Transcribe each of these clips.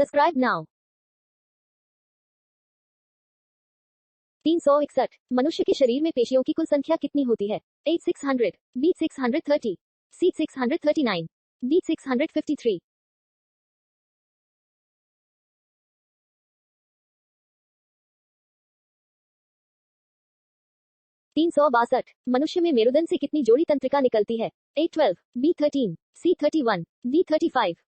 Subscribe now. 361। मनुष्य के शरीर में पेशियों की कुल संख्या कितनी होती है? A 600, B 630, C 639, D 653। 362। मनुष्य में मेरुदंड से कितनी जोड़ी तंत्रिका निकलती है? A 12, B 13, C 31, D 35।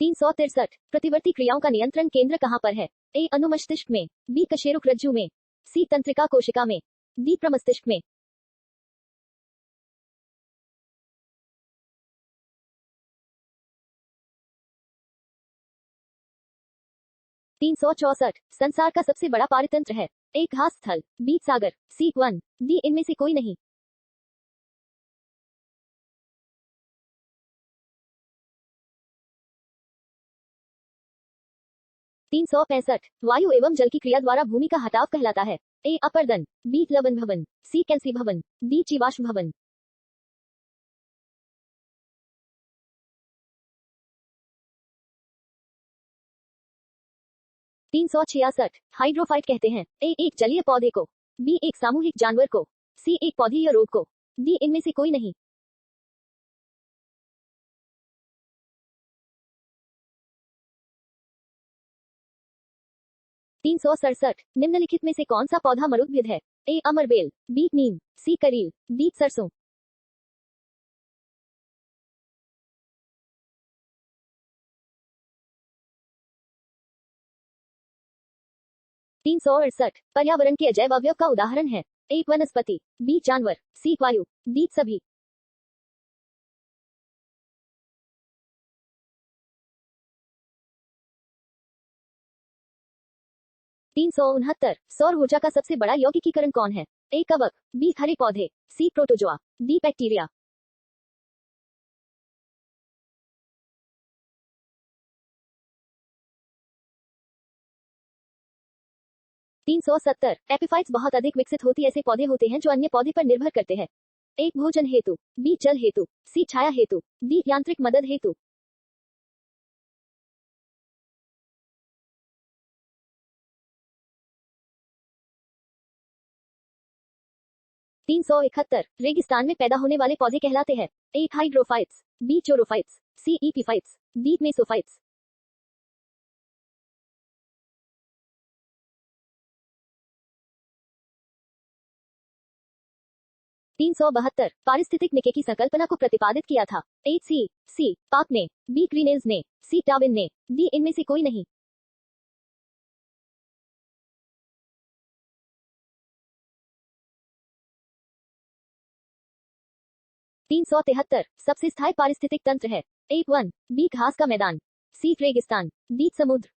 363। प्रतिवर्ती क्रियाओं का नियंत्रण केंद्र कहाँ पर है? A अनुमस्तिष्क में, B कशेरुक रज्जु में, C तंत्रिका कोशिका में, D प्रमस्तिष्क में। 364। संसार का सबसे बड़ा पारतंत्र है? A घास स्थल, B सागर, C वन, D इनमें से कोई नहीं। 365। वायु एवं जल की क्रिया द्वारा भूमि का हटाव कहलाता है? A अपर्दन, B प्लवन भवन, C कैंसी भवन, D जीवाश्म भवन। 366। हाइड्रोफाइट कहते हैं? A एक जलीय पौधे को, B एक सामूहिक जानवर को, C एक पौधे या रोग को, D इनमें से कोई नहीं। 367। निम्नलिखित में से कौन सा पौधा मरुद्भिद है? A अमरबेल, B नीम, C करील, D सरसों। 368। पर्यावरण के अजैव अवयव का उदाहरण है? A वनस्पति, B जानवर, C वायु, D सभी। 369। सौर ऊर्जा का सबसे बड़ा यौगिकीकरण कौन है? A कवक, B हरे पौधे, C protozoa, D bacteria. 370। Epiphytes बहुत अधिक विकसित होती ऐसे पौधे होते हैं जो अन्य पौधे पर निर्भर करते हैं? A भोजन हेतु, B जल हेतु, C छाया हेतु, D यांत्रिक मदद हेतु। 371। रेगिस्तान में पैदा होने वाले पौधे कहलाते हैं? A hydrophytes, B चोरोफाइट्स, C ईपीफाइट्स, D मेसोफाइट्स। 372। पारिस्थितिक निके की संकल्पना को प्रतिपादित किया था? A C पाक ने, B क्रीनेल्स ने, C टाविन ने, D इनमें से कोई नहीं। 373। सबसे स्थायी पारिस्थितिक तंत्र है? A वन, B घास का मैदान, C रेगिस्तान, D समुद्र।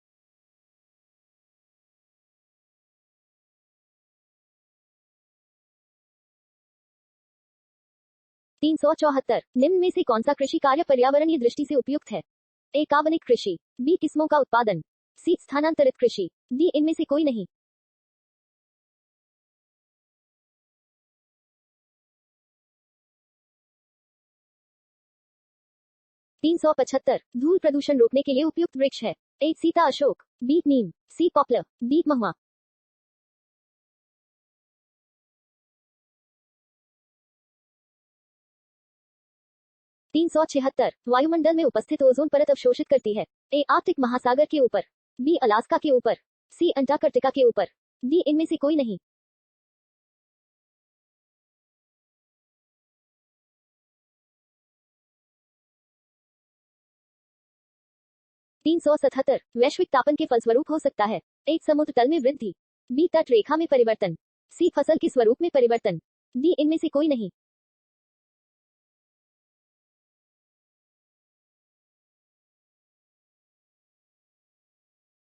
374। निम्न में से कौन सा कृषि कार्य पर्यावरणीय दृष्टि से उपयुक्त है? A कार्बनिक कृषि, B किस्मों का उत्पादन, C स्थानांतरित कृषि, D इनमें से कोई नहीं। 375। धूल प्रदूषण रोकने के लिए उपयुक्त वृक्ष है? A Sita Ashok, B Neem, C poplar, D महुआ। 376। वायुमंडल में उपस्थित ओजोन परत अवशोषित करती है? A आर्कटिक महासागर के ऊपर, B अलास्का के ऊपर, C अंटार्कटिका के ऊपर, D इनमें से कोई नहीं। 377। वैश्विक तापन के फलस्वरूप हो सकता है? A समुद्र तल में वृद्धि, B तट रेखा में परिवर्तन, C फसल के स्वरूप में परिवर्तन, D इनमें से कोई नहीं।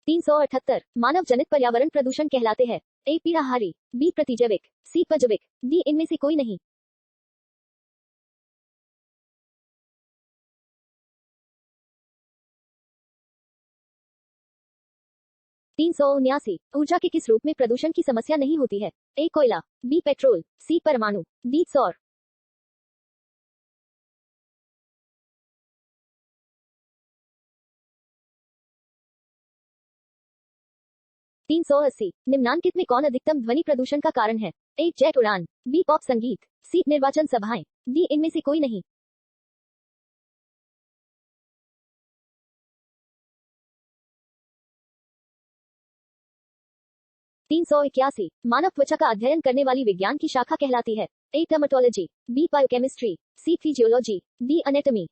378। मानव जनित पर्यावरण प्रदूषण कहलाते हैं? A पीड़ाहारी, B प्रतिजैविक, C पजैविक, D इनमें से कोई नहीं। 379 ऊर्जा के किस रूप में प्रदूषण की समस्या नहीं होती है? ए कोयला, बी पेट्रोल, सी परमाणु, डी सौर। 380 निम्नांकित में कौन अधिकतम ध्वनि प्रदूषण का कारण है? ए जेट उड़ान, बी पॉप संगीत, सी निर्वाचन सभाएं, डी इनमें से कोई नहीं। 381 मानव त्वचा का अध्ययन करने वाली विज्ञान की शाखा कहलाती है? ए डर्मेटोलॉजी, बी बायोकेमिस्ट्री, सी फिजियोलॉजी, डी एनाटॉमी।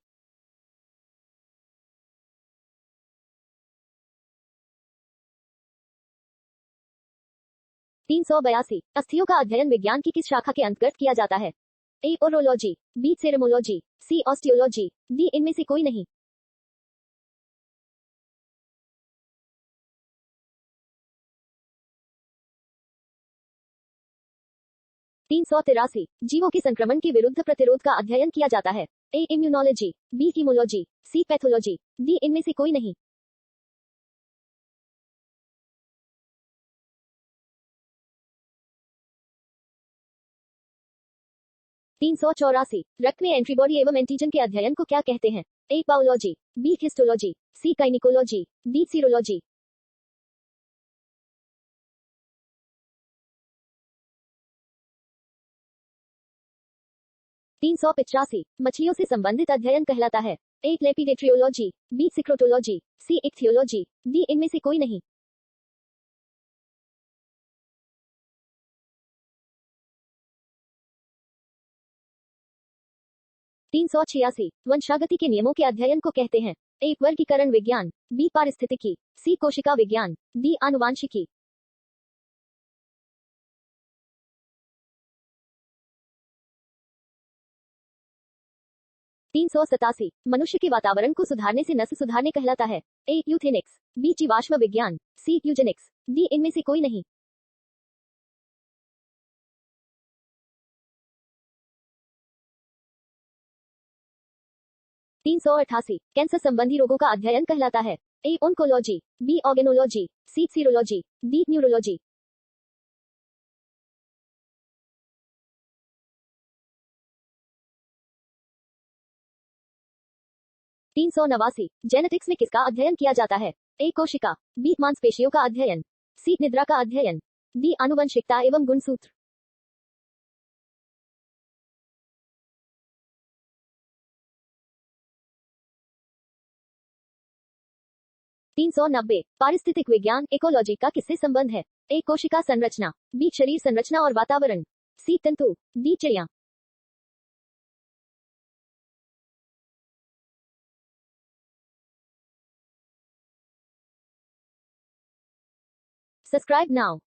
382 अस्थियों का अध्ययन विज्ञान की किस शाखा के अंतर्गत किया जाता है? ए ओरोलॉजी, बी सेरेमोलॉजी, सी ऑस्टियोलॉजी, डी इनमें से कोई नहीं। 383 जीवों के संक्रमण के विरुद्ध प्रतिरोध का अध्ययन किया जाता है? ए इम्यूनोलॉजी, बी कीमोलॉजी, सी पैथोलॉजी, डी इनमें से कोई नहीं। 384 रक्त में एंटीबॉडी एवं एंटीजन के अध्ययन को क्या कहते हैं? ए पाउलॉजी, बी हिस्टोलॉजी, सी काइनिकोलॉजी, डी सीरोलॉजी। 385 मछलियों से संबंधित अध्ययन कहलाता है? ए लेपिडेट्रियोलॉजी, बी सिक्रोटोलॉजी, सी इक्थियोलॉजी, डी इनमें से कोई नहीं। 386 वंशागति के नियमों के अध्ययन को कहते हैं? ए वर्गीकरण विज्ञान, बी पारिस्थितिकी, सी कोशिका विज्ञान, डी आनुवांशिकी। 387 मनुष्य के वातावरण को सुधारने से नस्ल सुधारने कहलाता है? ए यूथेनिक्स, बी जीवाश्म विज्ञान, सी यूजेनिक्स, डी इनमें से कोई नहीं। 388 कैंसर संबंधी रोगों का अध्ययन कहलाता है? ए ओन्कोलॉजी, बी ऑर्गेनोलॉजी, सी सीरोलॉजी, डी न्यूरोलॉजी। 389 जेनेटिक्स में किसका अध्ययन किया जाता है? ए कोशिका, बी मांसपेशियों का अध्ययन, सी निद्रा का अध्ययन, डी आनुवंशिकता एवं गुणसूत्र। 390 पारिस्थितिक विज्ञान इकोलॉजी का किससे संबंध है? ए कोशिका संरचना, बी शरीर संरचना और वातावरण, सी तंतु, डी चिड़िया। Subscribe now.